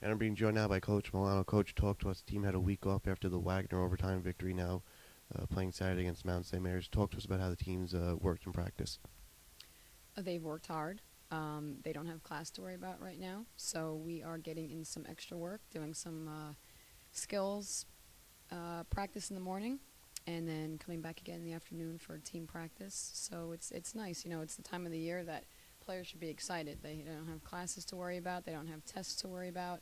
And I'm being joined now by Coach Milano. Coach, talk to us. The team had a week off after the Wagner overtime victory. Now playing Saturday against Mount St. Mary's. Talk to us about how the team's worked in practice. They've worked hard. They don't have class to worry about right now, so we are getting in some extra work, doing some skills practice in the morning, and then coming back again in the afternoon for team practice. So it's nice. It's the time of the year that players should be excited. They don't have classes to worry about. They don't have tests to worry about.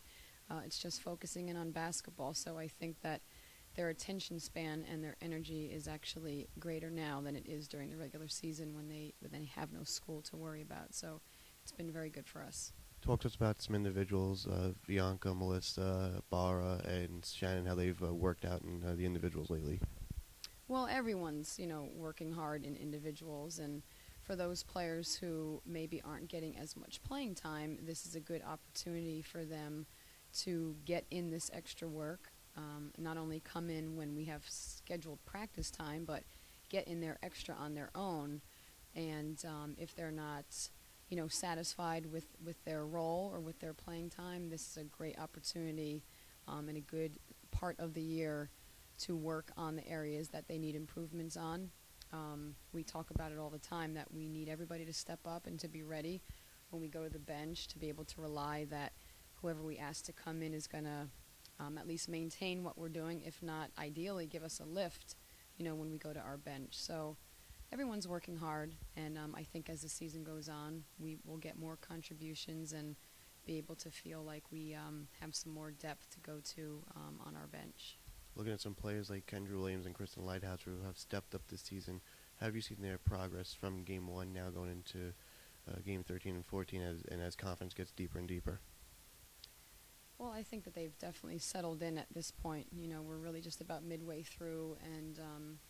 It's just focusing in on basketball. So I think that their attention span and their energy is actually greater now than it is during the regular season when they have no school to worry about. So it's been very good for us. Talk to us about some individuals, Bianca, Melissa, Bara, and Shannon, how they've worked out in the individuals lately. Well, everyone's working hard in individuals, and for those players who maybe aren't getting as much playing time, this is a good opportunity for them to get in this extra work. Not only come in when we have scheduled practice time, but get in there extra on their own. And if they're not, satisfied with their role or with their playing time, this is a great opportunity and a good part of the year to work on the areas that they need improvements on. We talk about it all the time that we need everybody to step up and to be ready when we go to the bench, to be able to rely that whoever we ask to come in is going to at least maintain what we're doing, if not ideally give us a lift, when we go to our bench. So everyone's working hard, and I think as the season goes on, we will get more contributions and be able to feel like we have some more depth to go to on our bench. Looking at some players like Kendra Williams and Kristen Lighthouse who have stepped up this season, have you seen their progress from game one now going into game 13 and 14 as confidence gets deeper and deeper? Well, I think that they've definitely settled in at this point. We're really just about midway through, and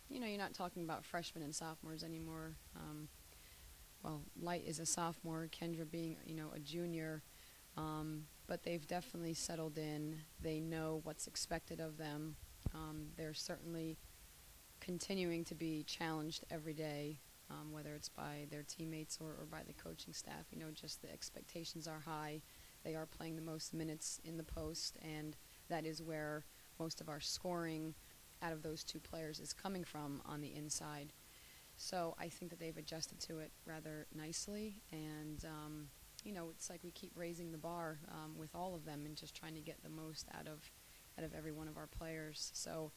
you're not talking about freshmen and sophomores anymore. Well, Light is a sophomore, Kendra being a junior, but they've definitely settled in. They know what's expected of them. They're certainly continuing to be challenged every day, whether it's by their teammates or by the coaching staff. Just the expectations are high. They are playing the most minutes in the post, and that is where most of our scoring out of those two players is coming from on the inside. So I think that they've adjusted to it rather nicely, and it's like we keep raising the bar with all of them and just trying to get the most out of every one of our players. So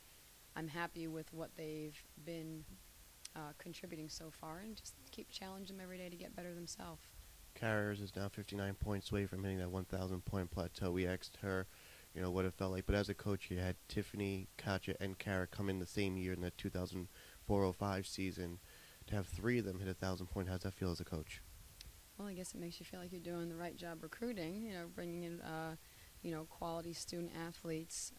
I'm happy with what they've been contributing so far, and just keep challenging them every day to get better themselves. Carriers is now 59 points away from hitting that 1,000 point plateau. We asked her, what it felt like. But as a coach, you had Tiffany, Katja, and Kara come in the same year in the 2004-05 season. To have three of them hit 1,000 point, how's that feel as a coach? Well, I guess it makes you feel like you're doing the right job recruiting. Bringing in quality student athletes.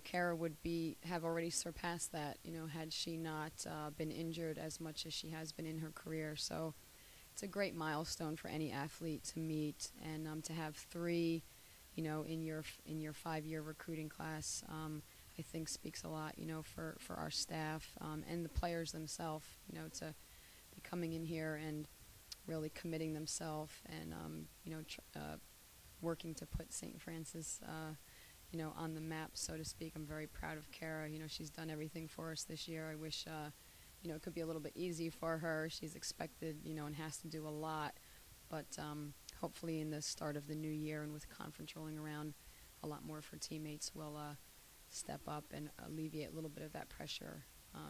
Kara would have already surpassed that. Had she not been injured as much as she has been in her career. So it's a great milestone for any athlete to meet, and to have three, in your 5-year recruiting class, I think speaks a lot, for our staff and the players themselves, to be coming in here and really committing themselves and working to put St. Francis, on the map, so to speak. I'm very proud of Kara. She's done everything for us this year. I wish it could be a little bit easy for her. She's expected, and has to do a lot. But hopefully in the start of the new year and with conference rolling around, a lot more of her teammates will step up and alleviate a little bit of that pressure,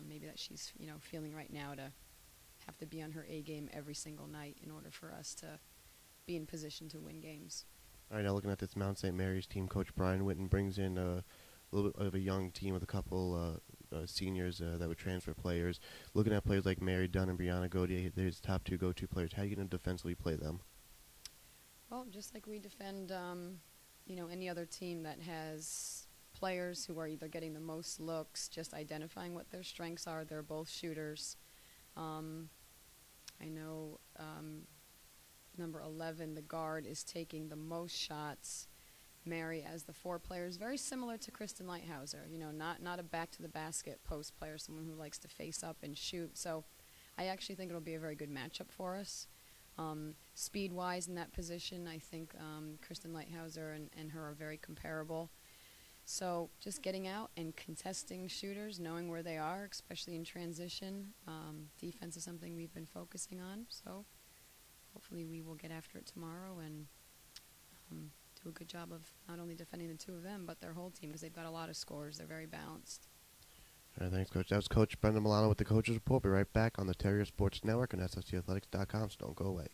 maybe that she's, feeling right now, to have to be on her A game every single night in order for us to be in position to win games. All right, now looking at this Mount St. Mary's team, Coach Brian Witten brings in a little bit of a young team with a couple seniors that would transfer players. Looking at players like Mary Dunn and Brianna Gaudier, there's top two go-to players. How are you going to defensively play them? Well, just like we defend, any other team that has players who are either getting the most looks, just identifying what their strengths are. They're both shooters. I know number 11, the guard, is taking the most shots. Mary, as the four players, very similar to Kristen Lighthouser. Not a back to the basket post player, someone who likes to face up and shoot. So I actually think it'll be a very good matchup for us. Speed-wise in that position, I think Kristen Lighthouser and her are very comparable. So just getting out and contesting shooters, knowing where they are, especially in transition. Defense is something we've been focusing on. So hopefully we will get after it tomorrow and do a good job of not only defending the two of them, but their whole team because they've got a lot of scores. They're very balanced. All right, thanks, Coach. That was Coach Brenda Milano with the Coaches Report. We'll be right back on the Terrier Sports Network and SSCathletics.com, so don't go away.